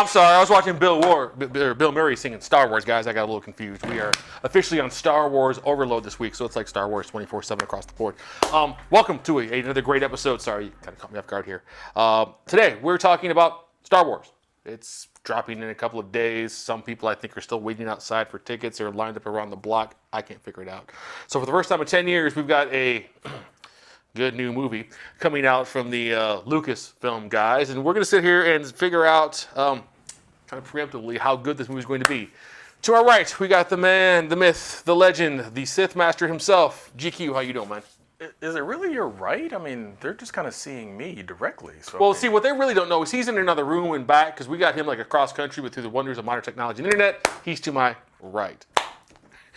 I'm sorry. I was watching Bill Murray singing Star Wars, guys. I got a little confused. We are officially on Star Wars overload this week, so it's like Star Wars 24/7 across the board. Welcome to another great episode. Sorry, you kind of caught me off guard here. Today, we're talking about Star Wars. It's dropping in a couple of days. Some people, I think, are still waiting outside for tickets or lined up around the block. I can't figure it out. So for the first time in 10 years, we've got a good new movie coming out from the Lucasfilm guys, and we're going to sit here and figure out kind of preemptively how good this movie is going to be. To our right, we got the man, the myth, the legend, the Sith Master himself. GQ, how you doing, man? Is it really your right? I mean, they're just kind of seeing me directly. So well, see, what they really don't know is he's in another room and back, because we got him like across country through the wonders of modern technology and internet. He's to my right.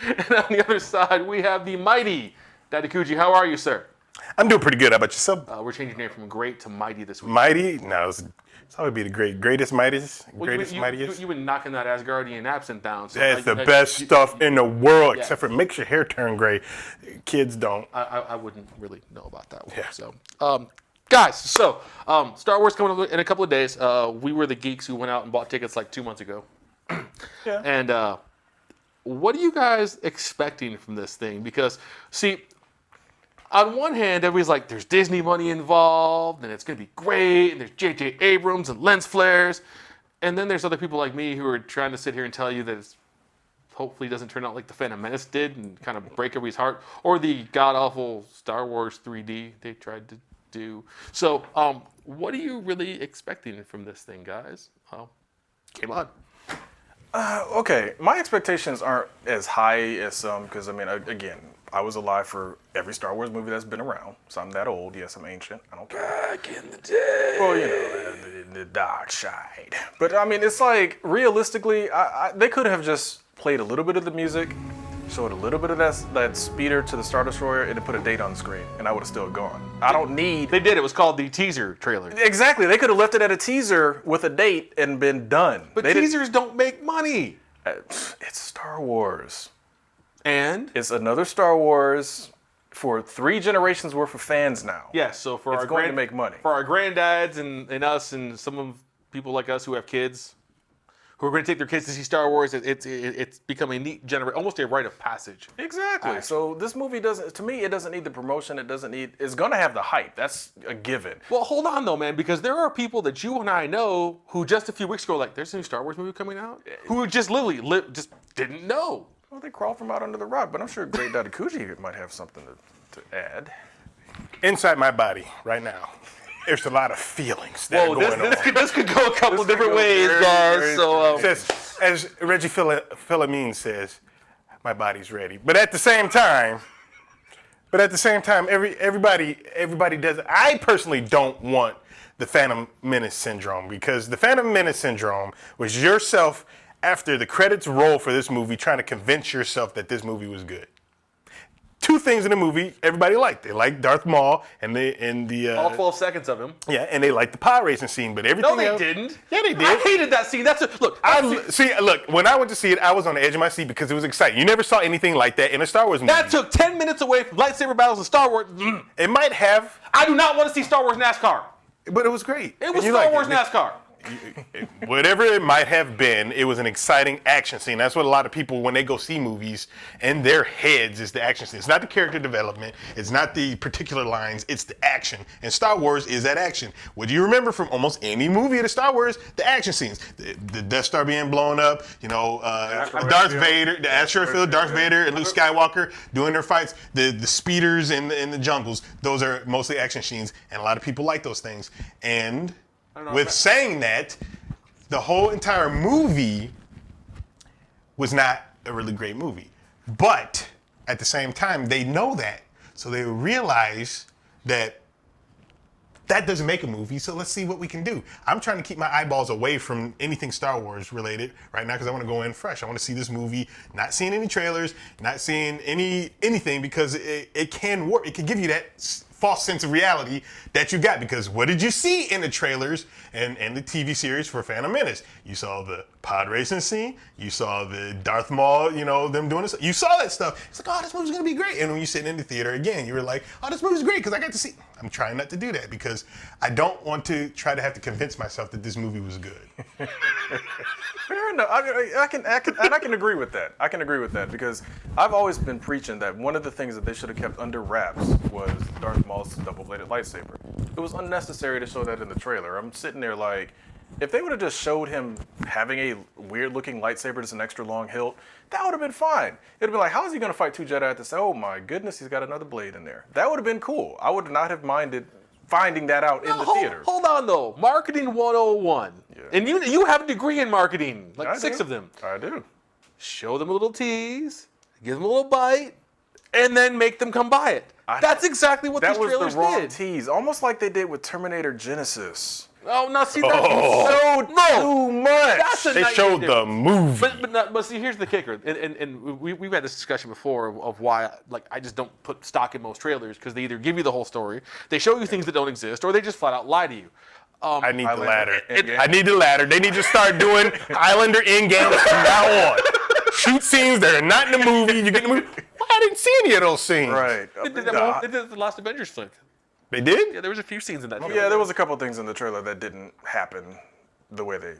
And on the other side, we have the mighty Daddy Kuji. How are you, sir? I'm doing pretty good. How about yourself? We're changing your name from great to mighty this week. Mighty? No, it's always be the greatest, mightiest. You've been knocking that Asgardian accent down. So That's the best stuff in the world, yeah. except for it makes your hair turn gray. Kids don't. I wouldn't really know about that one. Yeah. So, guys, Star Wars coming up in a couple of days. We were the geeks who went out and bought tickets like 2 months ago. Yeah. And what are you guys expecting from this thing? Because, see, on one hand, everybody's like, there's Disney money involved, and it's going to be great, and there's J.J. Abrams and lens flares. And then there's other people like me who are trying to sit here and tell you that it hopefully doesn't turn out like the Phantom Menace did and kind of break everybody's heart, or the god-awful Star Wars 3D they tried to do. So, what are you really expecting from this thing, guys? Come on. okay, my expectations aren't as high as some because, I mean, again, I was alive for every Star Wars movie that's been around, so I'm that old. Yes, I'm ancient. I don't care. Back in the day. Well, you know, the dark side. But, I mean, it's like, realistically, they could have just played a little bit of the music, showed a little bit of that speeder to the Star Destroyer, and then put a date on the screen, and I would have still gone. I don't need... They did. It was called the teaser trailer. Exactly. They could have left it at a teaser with a date and been done. But teasers don't make money. It's Star Wars. And? It's another Star Wars for 3 generations worth of fans now. Yes, so for it's going to make money. For our granddads and us and some of people like us who have kids, who are going to take their kids to see Star Wars, it's become a neat almost a rite of passage. Exactly. Actually. So this movie doesn't need the promotion. It's going to have the hype. That's a given. Well, hold on though, man, because there are people that you and I know who just a few weeks ago were like, there's a new Star Wars movie coming out, who just literally just didn't know. Well, they crawl from out under the rock, but I'm sure Great Daddy Kuji might have something to add. Inside my body right now, there's a lot of feelings that are going on. This could go a couple different ways, guys. So, as Reggie Philomene says, my body's ready. But at the same time, everybody does. I personally don't want the Phantom Menace syndrome, because the Phantom Menace syndrome was yourself after the credits roll for this movie trying to convince yourself that this movie was good. 2 things in the movie everybody liked. They liked Darth Maul and the all 12 seconds of him. Yeah, and they liked the pod racing scene, but everything else... No, they didn't. Yeah, they did. I hated that scene. Look, when I went to see it, I was on the edge of my seat because it was exciting. You never saw anything like that in a Star Wars movie. That took 10 minutes away from lightsaber battles in Star Wars. It might have. I do not want to see Star Wars NASCAR. But it was great. It was Star Wars NASCAR. Whatever it might have been, it was an exciting action scene. That's what a lot of people, when they go see movies, in their heads is the action scene. It's not the character development. It's not the particular lines. It's the action. And Star Wars is that action. What do you remember from almost any movie of the Star Wars? The action scenes. The Death Star being blown up, Darth Vader, the asteroid field, Darth Vader and Luke Skywalker doing their fights, the speeders in the jungles. Those are mostly action scenes, and a lot of people like those things. And with saying that, the whole entire movie was not a really great movie. But at the same time, they know that. So they realize that doesn't make a movie, so let's see what we can do. I'm trying to keep my eyeballs away from anything Star Wars related right now because I want to go in fresh. I want to see this movie, not seeing any trailers, not seeing anything, because it can work. It can give you that false sense of reality that you got, because what did you see in the trailers and the TV series for Phantom Menace? You saw the pod racing scene, you saw the Darth Maul, them doing this. You saw that stuff. It's like, oh, this movie's gonna be great. And when you sit in the theater again, you were like, oh, this movie's great because I got to see. I'm trying not to do that because I don't want to try to have to convince myself that this movie was good. Fair enough. I can agree with that. I can agree with that because I've always been preaching that one of the things that they should have kept under wraps was Darth Maul's double-bladed lightsaber. It was unnecessary to show that in the trailer. I'm sitting there like, if they would have just showed him having a weird-looking lightsaber, just an extra long hilt, that would have been fine. It'd be like, how is he going to fight two Jedi at the same? Oh my goodness, he's got another blade in there. That would have been cool. I would not have minded finding that out in the theater. Hold on though, marketing 101. Yeah. And you have a degree in marketing, like I 6 do. of them. I do. Show them a little tease, give them a little bite, and then make them come buy it. That's exactly what these trailers did. That was the wrong tease, almost like they did with Terminator Genesis. Oh, no, see, that's so too much. They showed the movie. But see, here's the kicker, and we've had this discussion before of why I just don't put stock in most trailers because they either give you the whole story, they show you things that don't exist, or they just flat out lie to you. I need the latter. I need the latter. They need to start doing Islander in-games from now on. Shoot scenes that are not in the movie. You get the movie. Well, I didn't see any of those scenes. Right. They did the Last Avengers flick. They did? Yeah, there was a few scenes in that trailer. Yeah, there was a couple things in the trailer that didn't happen the way they,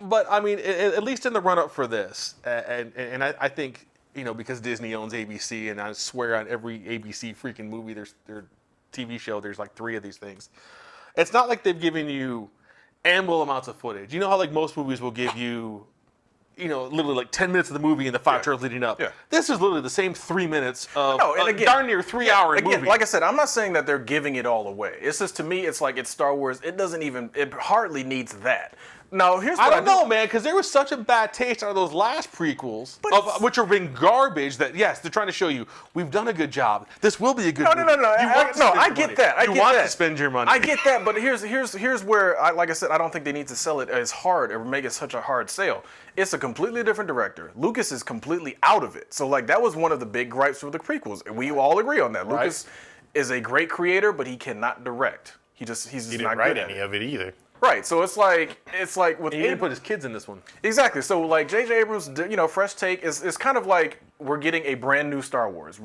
But I mean, at least in the run-up for this, and I think, because Disney owns ABC, and I swear on every ABC freaking movie, their TV show, there's like 3 of these things. It's not like they've given you ample amounts of footage. You know how like most movies will give you, literally like 10 minutes of the movie and the 5 trailers leading up. Yeah. This is literally the same 3 minutes of again, darn near 3-hour movie. Like I said, I'm not saying that they're giving it all away. It's just, to me, it's like it's Star Wars. It hardly needs that. Now, here's what I don't know, man, because there was such a bad taste out of those last prequels, which have been garbage, that, yes, they're trying to show you, we've done a good job. This will be a good movie. No. I get that. You want to spend your money. I get that, but here's where, like I said, I don't think they need to sell it as hard or make it such a hard sale. It's a completely different director. Lucas is completely out of it. So, like, that was one of the big gripes with the prequels. We all agree on that. Right. Lucas is a great creator, but he cannot direct. He's just he didn't not write good at any of it either. Right, so it's like with he didn't put his kids in this one. Exactly. So like J.J. Abrams, fresh take is kind of like we're getting a brand new Star Wars.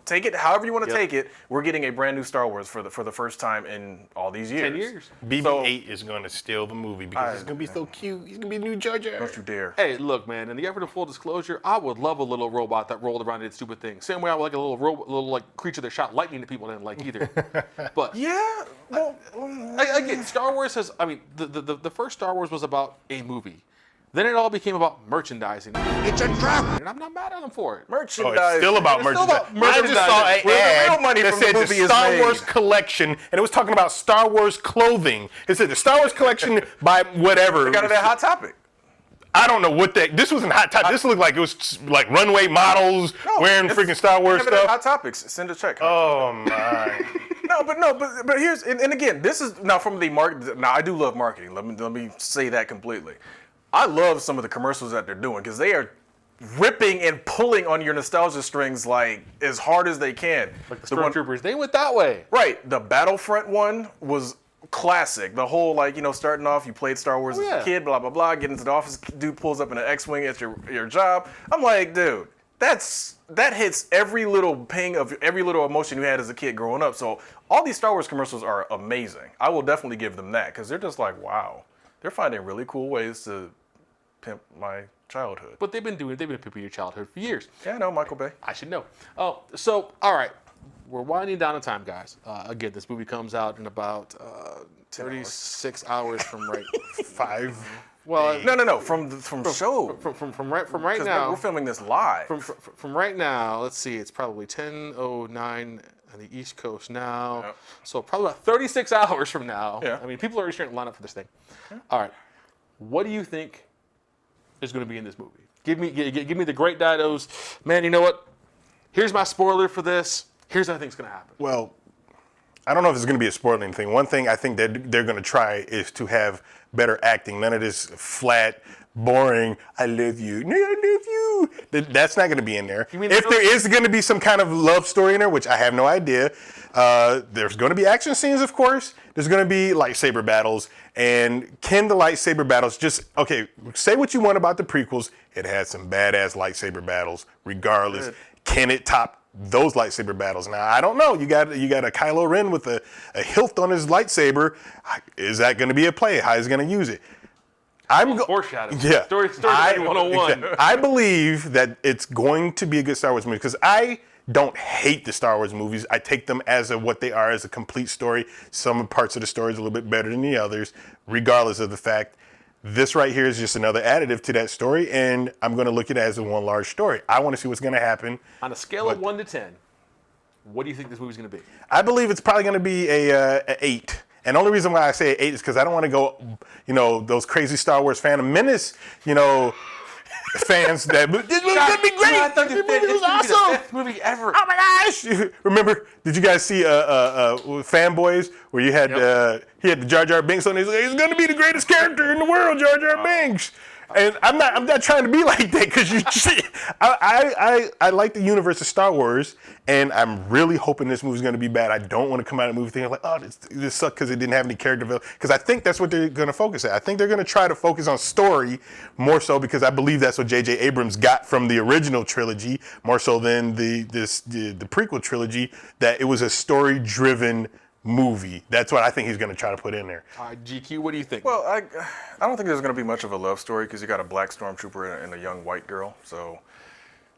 Take it however you want to take it. We're getting a brand new Star Wars for the first time in all these years. 10 years. BB-8 is going to steal the movie because it's going to be so cute. He's going to be new Jar Jar. Don't you dare. Hey, look, man. In the effort of full disclosure, I would love a little robot that rolled around and did stupid things. Same way I would like a little like creature that shot lightning at people I didn't like either. But yeah, well, again, Star Wars has. I mean, the first Star Wars was about a movie. Then it all became about merchandising. It's a trap, and I'm not mad at them for it. Merchandising. Oh, it's still about merchandising. I just saw an ad that said the Star Wars collection, and it was talking about Star Wars clothing. It said the Star Wars collection by whatever. They got it at Hot Topic. I don't know what that. This wasn't Hot Topic. This looked like it was like runway models wearing freaking Star Wars stuff. Hot Topics. Send a check. Oh my. But here's and again, this is now from the market. Now I do love marketing. Let me say that completely. I love some of the commercials that they're doing because they are ripping and pulling on your nostalgia strings like as hard as they can. Like the Stormtroopers, they went that way. Right. The Battlefront one was classic. The whole starting off, you played Star Wars as a kid, blah blah blah. Get into the office, dude pulls up in an X-wing at your job. I'm like, dude, that hits every little ping of every little emotion you had as a kid growing up. So all these Star Wars commercials are amazing. I will definitely give them that because they're just like, wow, they're finding really cool ways to pimp my childhood. But they've been pimping your childhood for years. Yeah, I know, Michael Bay. I should know. Oh, so all right, we're winding down in time, guys. Again, this movie comes out in about 36 hours from right 5. Well, no, from show. From right now. We're filming this live. From right now, let's see, it's probably 10:09 on the East Coast now. Yep. So probably about 36 hours from now. Yeah. I mean, people are already starting to line up for this thing. Yeah. All right, what do you think is going to be in this movie? Give me the great didos. Man, you know what? Here's my spoiler for this. Here's what I think is going to happen. Well, I don't know if it's going to be a spoiling thing. One thing I think that they're going to try is to have better acting. None of this flat, boring, I love you. No, I love you. That's not going to be in there. If there is going to be some kind of love story in there, which I have no idea, there's going to be action scenes, of course. There's going to be lightsaber battles. And can the lightsaber battles say what you want about the prequels. It had some badass lightsaber battles, regardless. Good. Can it top those lightsaber battles. Now, I don't know. You got a Kylo Ren with a hilt on his lightsaber. Is that going to be a play? How is he going to use it? Foreshadowing. Yeah. Story 101. Exactly. I believe that it's going to be a good Star Wars movie because I don't hate the Star Wars movies. I take them as what they are, as a complete story. Some parts of the story is a little bit better than the others, regardless of the fact. This right here is just another additive to that story, and I'm going to look at it as a one large story. I want to see what's going to happen. On a scale of 1 to 10, what do you think this movie's going to be? I believe it's probably going to be a 8. And the only reason why I say 8 is because I don't want to go, those crazy Star Wars Phantom Menace, fans that this movie's gonna be great. This movie was awesome. The best movie ever. Oh my gosh! Remember? Did you guys see Fanboys where you had he had the Jar Jar Binks on? He's gonna be the greatest character in the world, Jar Jar Binks. And I'm not trying to be like that because you see, I like the universe of Star Wars, and I'm really hoping this movie's going to be bad. I don't want to come out of the movie thinking like, oh, this sucked because it didn't have any character development. Because I think that's what they're going to focus at. I think they're going to try to focus on story more so because I believe that's what J.J. Abrams got from the original trilogy, more so than the prequel trilogy. That it was a story-driven movie. That's what I think he's going to try to put in there. All right, GQ, what do you think? Well, I don't think there's going to be much of a love story because you got a black stormtrooper and a young white girl. So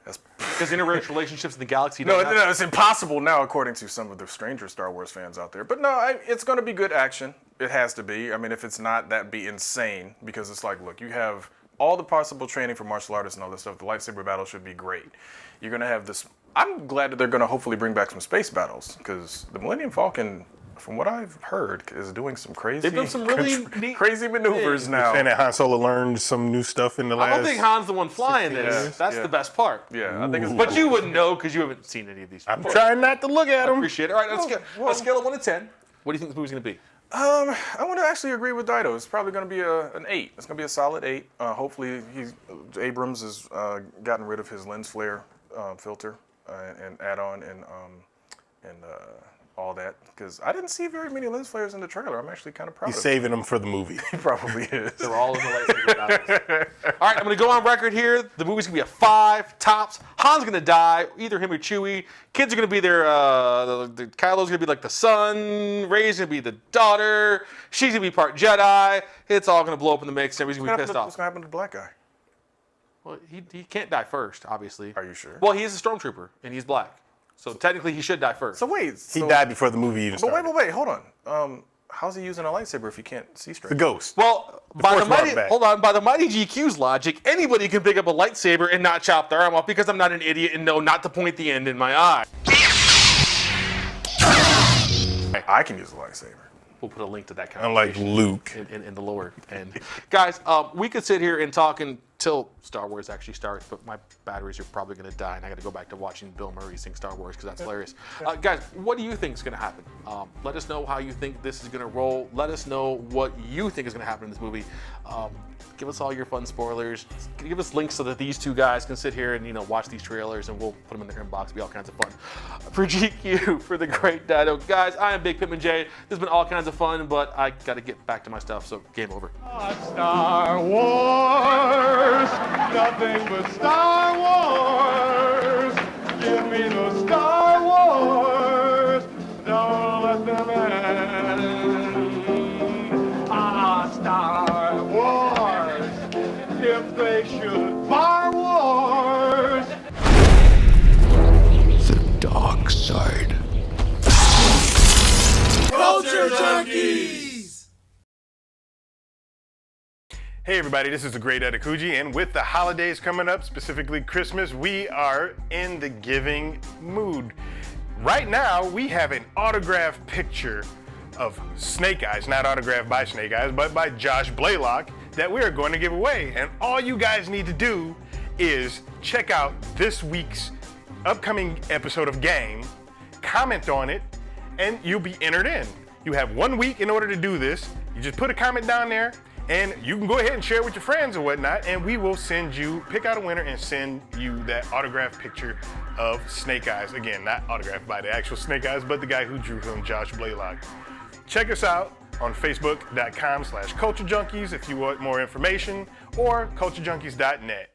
that's because interracial relationships in the galaxy. No, it's impossible now, according to some of the stranger Star Wars fans out there. But no, it's going to be good action. It has to be. I mean, if it's not, that'd be insane because it's like, look, you have all the possible training for martial artists and all this stuff. The lightsaber battle should be great. You're going to have this. I'm glad that they're going to hopefully bring back some space battles because the Millennium Falcon, from what I've heard, is doing some crazy. They've done some really neat crazy maneuvers now. You're saying that Han Solo learned some new stuff in the last. I don't think Han's the one flying this. That's the best part. Yeah, I think it's. But you wouldn't know because you haven't seen any of these. I'm trying not to look at them. Appreciate it. All right, let's scale of 1 to 10. What do you think this movie's going to be? I want to actually agree with Dido. It's probably going to be an 8. It's going to be a solid 8. Hopefully, Abrams has gotten rid of his lens flare filter and add-on and all that because I didn't see very many lens flares in the trailer. I'm actually kind of proud of it. He's saving them for the movie. He probably is. They're all in the lightsaber battles. All right, I'm going to go on record here. The movie's going to be a 5 tops. Han's going to die, either him or Chewie. Kids are going to be there. The Kylo's going to be like the son. Rey's going to be the daughter. She's going to be part Jedi. It's all going to blow up in the mix. Everybody's going to be pissed off. What's going to happen to the black guy? Well, he can't die first, obviously. Are you sure? Well, he is a stormtrooper, and he's black. So technically, he should die first. So wait. He died before the movie even started. But wait, hold on. How's he using a lightsaber if he can't see straight? The ghost. Well, by the mighty GQ's logic, anybody can pick up a lightsaber and not chop their arm off because I'm not an idiot and know not to point the end in my eye. I can use a lightsaber. We'll put a link to that Unlike Luke. in the lower end. Guys, we could sit here and talk until Star Wars actually starts, but my batteries are probably going to die, and I got to go back to watching Bill Murray sing Star Wars because that's hilarious. Guys, what do you think is going to happen? Let us know how you think this is going to roll. Let us know what you think is going to happen in this movie. Give us all your fun spoilers. Give us links so that these two guys can sit here and watch these trailers, and we'll put them in their inbox. It'll be all kinds of fun. For GQ, for the great Dido, guys, I am Big Pimpin J. This has been all kinds of fun, but I got to get back to my stuff. So game over. Star Wars, nothing but Star Wars. Give me the Star Wars. Don't let them end. Star Wars, if they should. Star Wars. The dark side. Culture Junkies. Hey everybody, this is the great Adakuji, and with the holidays coming up, specifically Christmas, we are in the giving mood. Right now, we have an autographed picture of Snake Eyes, not autographed by Snake Eyes, but by Josh Blaylock, that we are going to give away. And all you guys need to do is check out this week's upcoming episode of G.A.M.E, comment on it, and you'll be entered in. You have 1 week in order to do this. You just put a comment down there, and you can go ahead and share it with your friends or whatnot, and we will pick out a winner and send you that autographed picture of Snake Eyes. Again, not autographed by the actual Snake Eyes, but the guy who drew him, Josh Blaylock. Check us out on facebook.com/culturejunkies if you want more information, or culturejunkies.net.